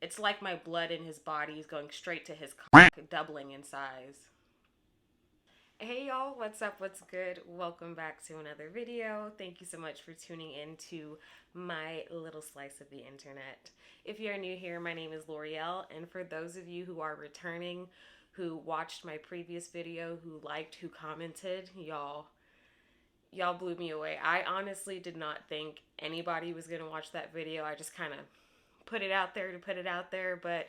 It's like my blood in his body is going straight to his cock, doubling in size. Hey y'all, what's up? What's good? Welcome back to another video. Thank you so much for tuning in to my little slice of the internet. If you're new here, my name is L'Oreal, and for those of you who are returning, who watched my previous video, who liked, who commented, y'all blew me away. I honestly did not think anybody was gonna watch that video. I just kind of put it out there to put it out there, but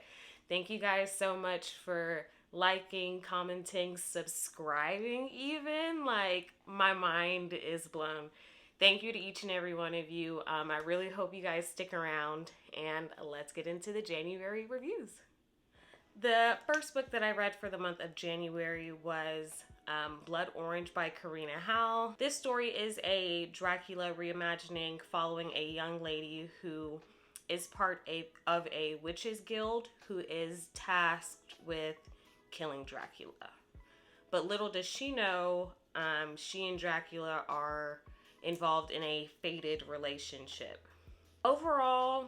thank you guys so much for liking, commenting, subscribing even. Like, my mind is blown. Thank you to each and every one of you. I really hope you guys stick around, and let's get into the January reviews. The first book that I read for the month of January was Blood Orange by Karina Halle. This story is a Dracula reimagining following a young lady who is part of a witches guild who is tasked with killing Dracula. But little does she know, she and Dracula are involved in a fated relationship. Overall,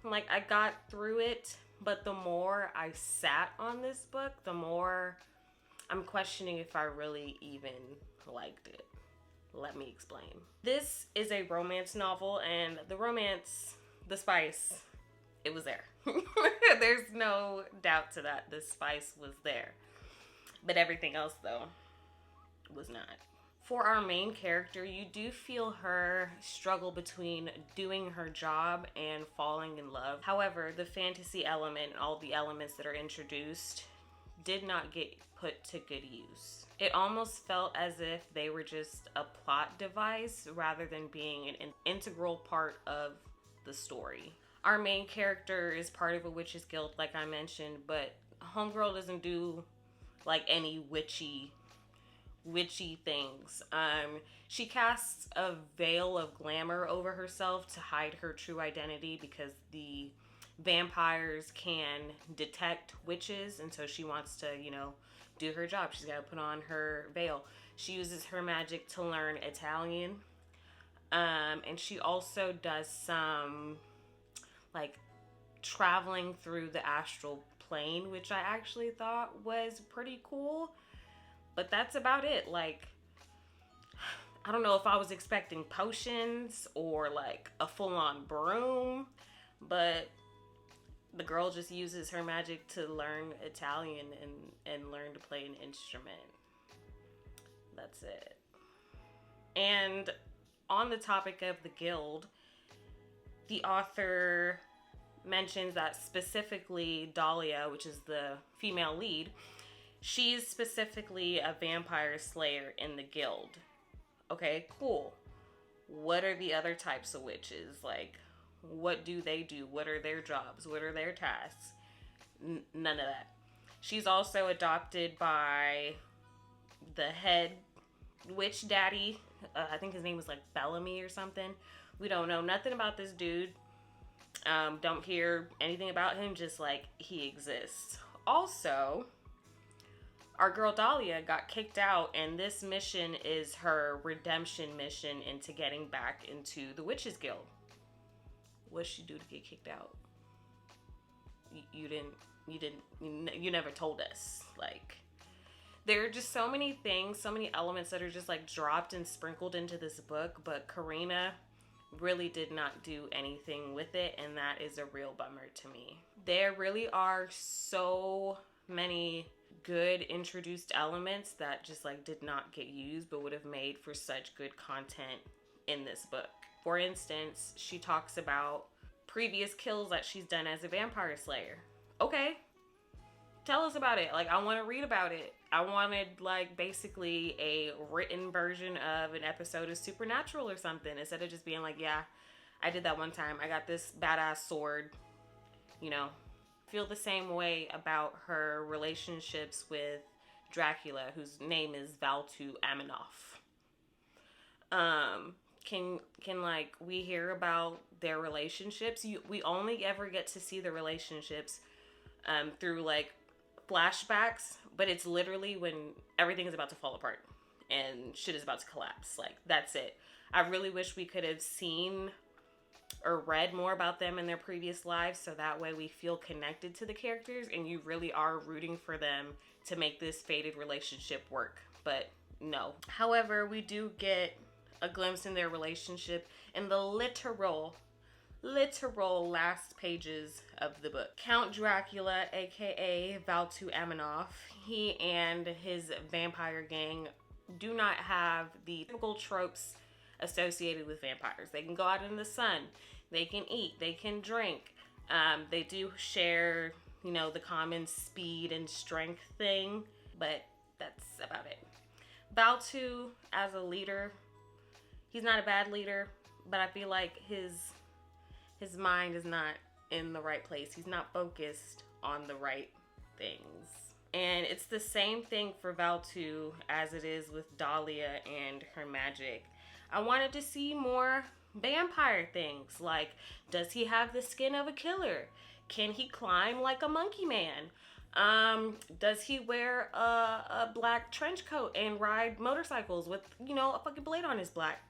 like, I got through it, but the more I sat on this book, the more I'm questioning if I really even liked it. Let me explain. This is a romance novel, and the spice, it was there. There's no doubt to that. The spice was there. But everything else, though, was not. For our main character, you do feel her struggle between doing her job and falling in love. However, the fantasy element and all the elements that are introduced did not get put to good use. It almost felt as if they were just a plot device rather than being an integral part of the story. Our main character is part of a witches guild, like I mentioned, but homegirl doesn't do like any witchy things. She casts a veil of glamour over herself to hide her true identity because the vampires can detect witches, and so she wants to, do her job. She's got to put on her veil. She uses her magic to learn Italian. And she also does some like traveling through the astral plane, which I actually thought was pretty cool. But that's about it. Like, I don't know if I was expecting potions or like a full-on broom, but the girl just uses her magic to learn Italian and learn to play an instrument. That's it. And on the topic of the guild, the author mentions that specifically Dahlia, which is the female lead, she's specifically a vampire slayer in the guild. Okay, cool. What are the other types of witches? Like, what do they do? What are their jobs? What are their tasks? None of that. She's also adopted by the head witch daddy. I think his name was like Bellamy or something. We don't know nothing about this dude. Don't hear anything about him, just like he exists. Also, our girl Dahlia got kicked out, and this mission is her redemption mission into getting back into the Witches Guild. What'd she do to get kicked out? You never told us. Like, there are just so many things, so many elements that are just like dropped and sprinkled into this book, but Karina really did not do anything with it, and that is a real bummer to me. There really are so many good introduced elements that just like did not get used but would have made for such good content in this book. For instance, she talks about previous kills that she's done as a vampire slayer. Okay, tell us about it. Like, I want to read about it. I wanted like basically a written version of an episode of Supernatural or something, instead of just being like, yeah, I did that one time. I got this badass sword. Feel the same way about her relationships with Dracula, whose name is Valtu Aminoff. Can like we hear about their relationships? We only ever get to see the relationships through like flashbacks, but it's literally when everything is about to fall apart and shit is about to collapse. Like, that's it. I really wish we could have seen or read more about them in their previous lives, so that way we feel connected to the characters and you really are rooting for them to make this fated relationship work. But no. However, we do get a glimpse in their relationship in the literal last pages of the book. Count Dracula, aka Valtu Aminoff, he and his vampire gang do not have the typical tropes associated with vampires. They can go out in the sun, they can eat, they can drink. They do share, you know, the common speed and strength thing, but that's about it. Valtu, as a leader, he's not a bad leader, but I feel like his mind is not in the right place. He's not focused on the right things. And it's the same thing for Valtu as it is with Dahlia and her magic. I wanted to see more vampire things. Like, does he have the skin of a killer? Can he climb like a monkey man? Does he wear a black trench coat and ride motorcycles with, you know, a fucking blade on his back?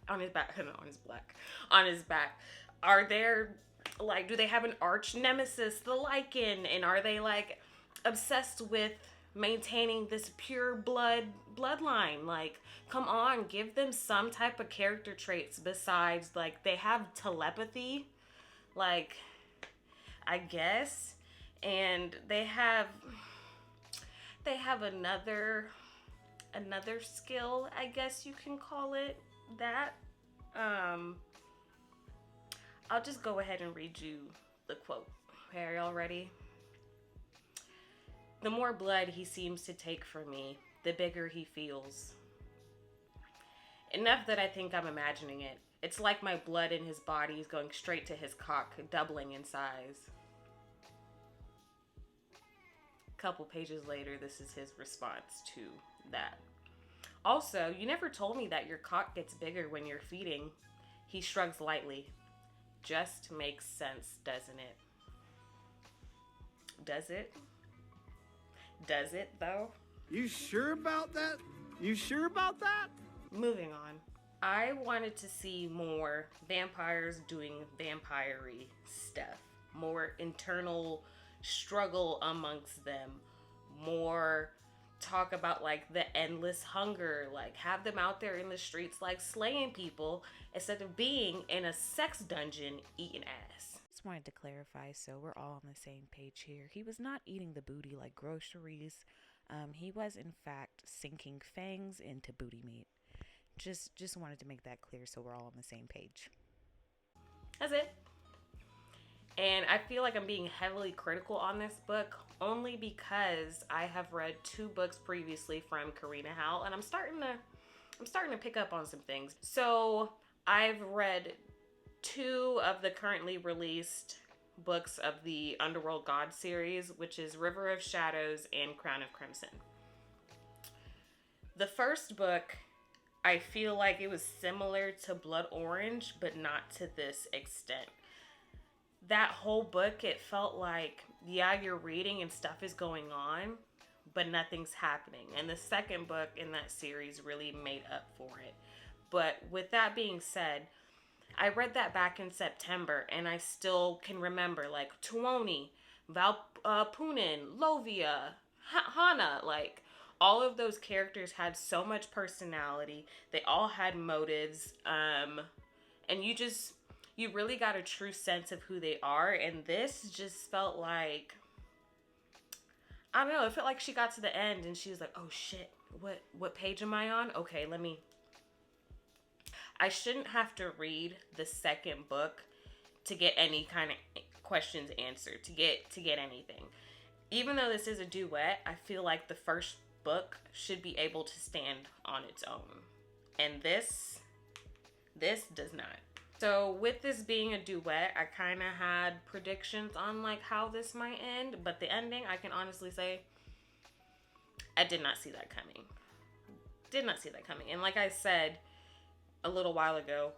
Are there, like, do they have an arch nemesis, the Lycan? And are they, like, obsessed with maintaining this pure bloodline? Like, come on, give them some type of character traits besides, like, they have telepathy, like, I guess, and they have another skill, I guess you can call it that. I'll just go ahead and read you the quote. Are y'all ready? The more blood he seems to take from me, the bigger he feels. Enough that I think I'm imagining it. It's like my blood in his body is going straight to his cock, doubling in size. A couple pages later, this is his response to that. Also, you never told me that your cock gets bigger when you're feeding. He shrugs lightly. Just makes sense, doesn't it? Does it? Does it, though? You sure about that? You sure about that? Moving on. I wanted to see more vampires doing vampire-y stuff. More internal struggle amongst them. More talk about, like, the endless hunger. Like, have them out there in the streets, like, slaying people instead of being in a sex dungeon eating ass. Just wanted to clarify so we're all on the same page here. He was not eating the booty like groceries. He was, in fact, sinking fangs into booty meat. Just wanted to make that clear so we're all on the same page. That's it. And I feel like I'm being heavily critical on this book only because I have read 2 books previously from Karina Halle, and I'm starting to pick up on some things. So I've read 2 of the currently released books of the Underworld God series, which is River of Shadows and Crown of Crimson. The first book, I feel like it was similar to Blood Orange, but not to this extent. That whole book, it felt like, yeah, you're reading and stuff is going on, but nothing's happening. And the second book in that series really made up for it. But with that being said, I read that back in September, and I still can remember, like, Tuoni, Punin, Lovia, Hana, like, all of those characters had so much personality. They all had motives, and you really got a true sense of who they are. And this just felt like, I don't know, it felt like she got to the end and she was like, oh shit, what page am I on? Okay, I shouldn't have to read the second book to get any kind of questions answered, to get anything. Even though this is a duet, I feel like the first book should be able to stand on its own. And this does not. So with this being a duet, I kind of had predictions on, like, how this might end, but the ending, I can honestly say, I did not see that coming. And like I said a little while ago,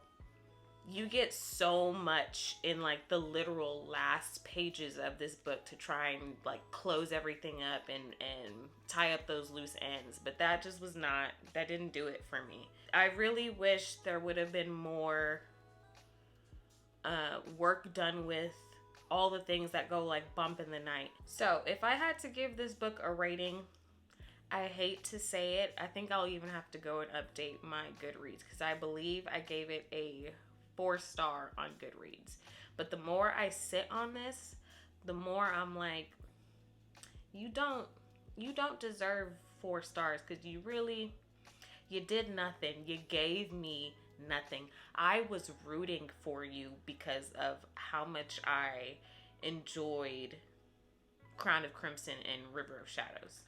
you get so much in, like, the literal last pages of this book to try and, like, close everything up and tie up those loose ends. But that just was not, that didn't do it for me. I really wish there would have been more work done with all the things that go like bump in the night. So if I had to give this book a rating, I hate to say it, I think I'll even have to go and update my Goodreads, because I believe I gave it a 4-star on Goodreads. But the more I sit on this, the more I'm like, you don't deserve 4 stars, because you did nothing. You gave me nothing. I was rooting for you because of how much I enjoyed Crown of Crimson and River of Shadows.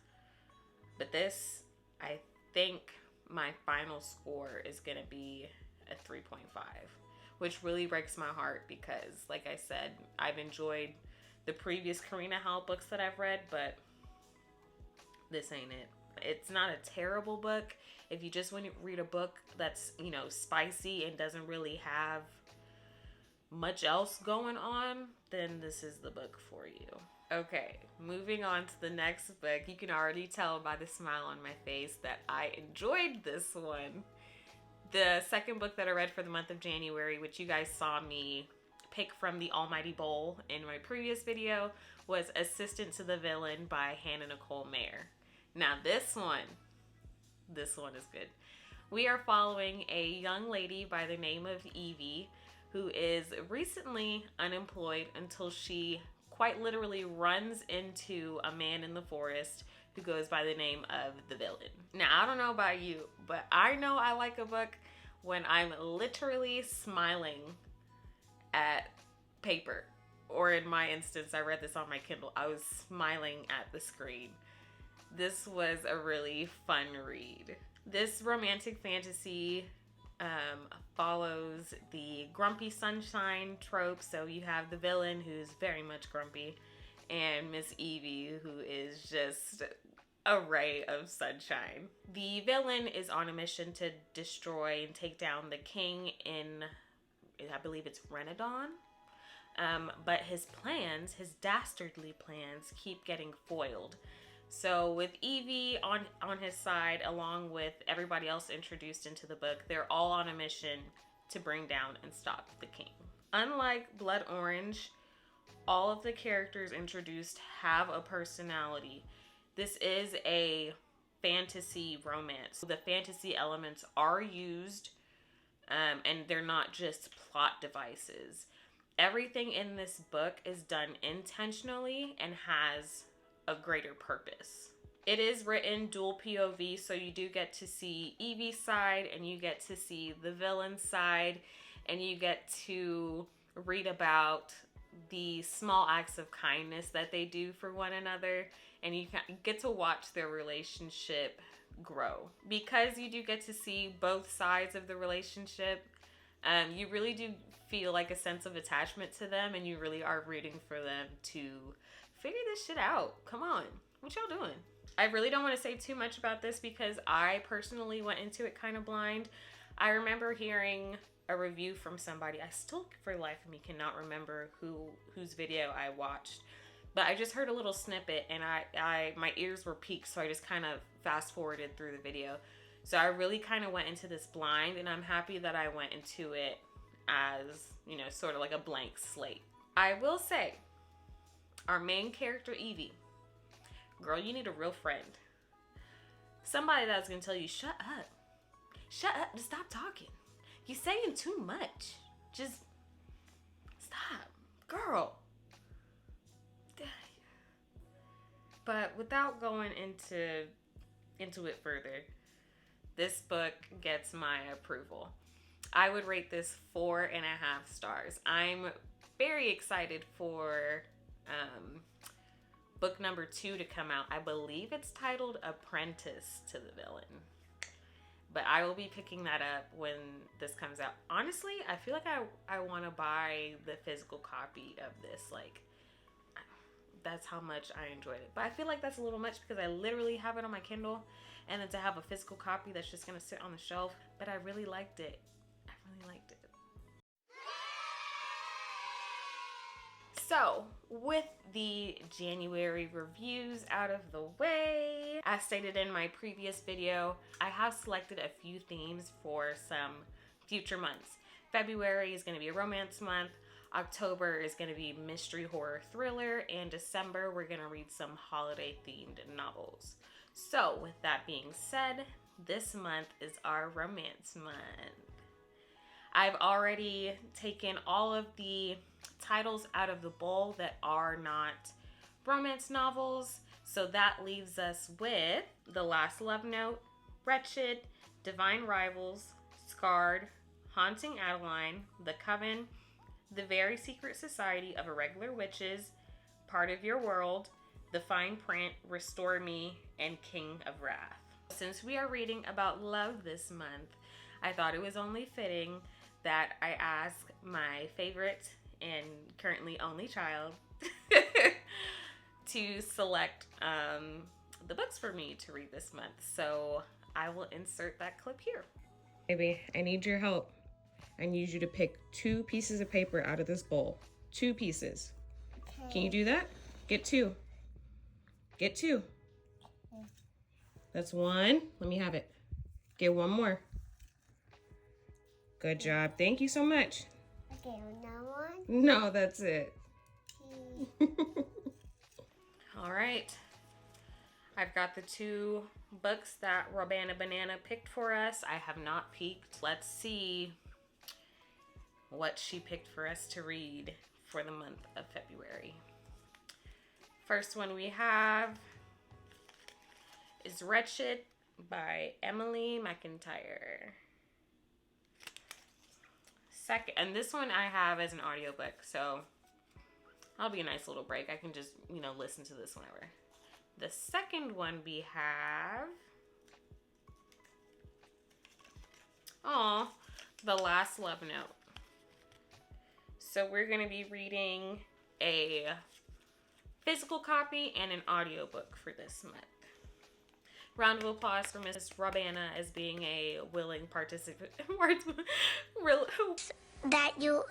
But this, I think my final score is going to be a 3.5, which really breaks my heart because, like I said, I've enjoyed the previous Karina Halle books that I've read, but this ain't it. It's not a terrible book. If you just want to read a book that's, you know, spicy and doesn't really have much else going on, then this is the book for you. Okay, moving on to the next book. You can already tell by the smile on my face that I enjoyed this one. The second book that I read for the month of January, which you guys saw me pick from the Almighty Bowl in my previous video, was Assistant to the Villain by Nicole Maehrer. Now this one is good. We are following a young lady by the name of Evie, who is recently unemployed until she quite literally runs into a man in the forest who goes by the name of the Villain. Now, I don't know about you, but I know I like a book when I'm literally smiling at paper. Or in my instance, I read this on my Kindle. I was smiling at the screen. This was a really fun read. This romantic fantasy follows the grumpy sunshine trope. So you have the villain, who's very much grumpy, and Miss Evie, who is just a ray of sunshine. The villain is on a mission to destroy and take down the king in, I believe it's Renadon. But his plans, his dastardly plans, keep getting foiled. So with Evie on his side, along with everybody else introduced into the book, they're all on a mission to bring down and stop the king. Unlike Blood Orange, all of the characters introduced have a personality. This is a fantasy romance. The fantasy elements are used, and they're not just plot devices. Everything in this book is done intentionally and has a greater purpose. It is written dual POV, so you do get to see Evie's side and you get to see the villain's side, and you get to read about the small acts of kindness that they do for one another, and you get to watch their relationship grow. Because you do get to see both sides of the relationship, you really do feel like a sense of attachment to them, and you really are rooting for them to figure this shit out. Come on, what y'all doing? I really don't want to say too much about this because I personally went into it kind of blind. I remember hearing a review from somebody. I still, for the life of me, cannot remember whose video I watched, but I just heard a little snippet, and I my ears were peaked, so I just kind of fast forwarded through the video. So I really kind of went into this blind, and I'm happy that I went into it as, you know, sort of like a blank slate. I will say, our main character, Evie, girl, you need a real friend. Somebody that's gonna tell you, shut up, just stop talking. You're saying too much. Just stop, girl. But without going into it further, this book gets my approval. I would rate this 4.5 stars. I'm very excited for book number 2 to come out. I believe it's titled Apprentice to the Villain. But I will be picking that up when this comes out. Honestly, I feel like I want to buy the physical copy of this. Like, that's how much I enjoyed it. But I feel like that's a little much because I literally have it on my Kindle. And then to have a physical copy that's just going to sit on the shelf. But I really liked it. I really liked it. So, with the January reviews out of the way, as stated in my previous video, I have selected a few themes for some future months. February is going to be a romance month. October is going to be mystery, horror, thriller. And December, we're going to read some holiday themed novels. So with that being said, this month is our romance month. I've already taken all of the titles out of the bowl that are not romance novels. So that leaves us with The Last Love Note, Wretched, Divine Rivals, Scarred, Haunting Adeline, The Coven, The Very Secret Society of Irregular Witches, Part of Your World, The Fine Print, Restore Me, and King of Wrath. Since we are reading about love this month, I thought it was only fitting that I ask my favorite and currently only child to select the books for me to read this month. So I will insert that clip here. Baby, I need your help. I need you to pick 2 pieces of paper out of this bowl. 2 pieces. Okay. Can you do that? Get 2. Get 2. Okay. That's 1. Let me have it. Get 1 more. Good job. Thank you so much. Okay, another one? No, that's it. All right. I've got the 2 books that Robana Banana picked for us. I have not peeked. Let's see what she picked for us to read for the month of February. First one we have is Wretched by Emily McIntire. Second, and this one I have as an audiobook, so that'll be a nice little break. I can just, listen to this whenever. The second one we have, The Last Love Note. So we're going to be reading a physical copy and an audiobook for this month. Round of applause for Miss Robana as being a willing participant. That you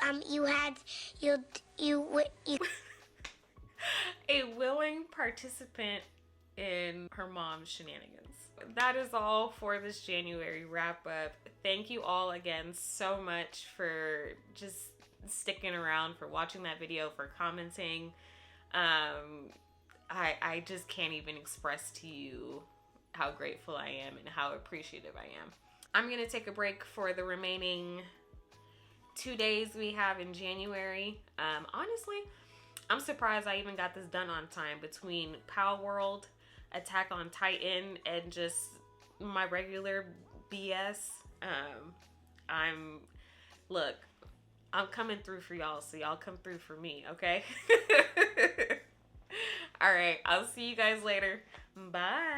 a willing participant in her mom's shenanigans. That is all for this January wrap up. Thank you all again so much for just sticking around, for watching that video, for commenting. I just can't even express to you how grateful I am and how appreciative I am. I'm gonna take a break for the remaining 2 days we have in January. Honestly, I'm surprised I even got this done on time between Power World, Attack on Titan, and just my regular BS. I'm coming through for y'all, so y'all come through for me, okay? All right, I'll see you guys later. Bye.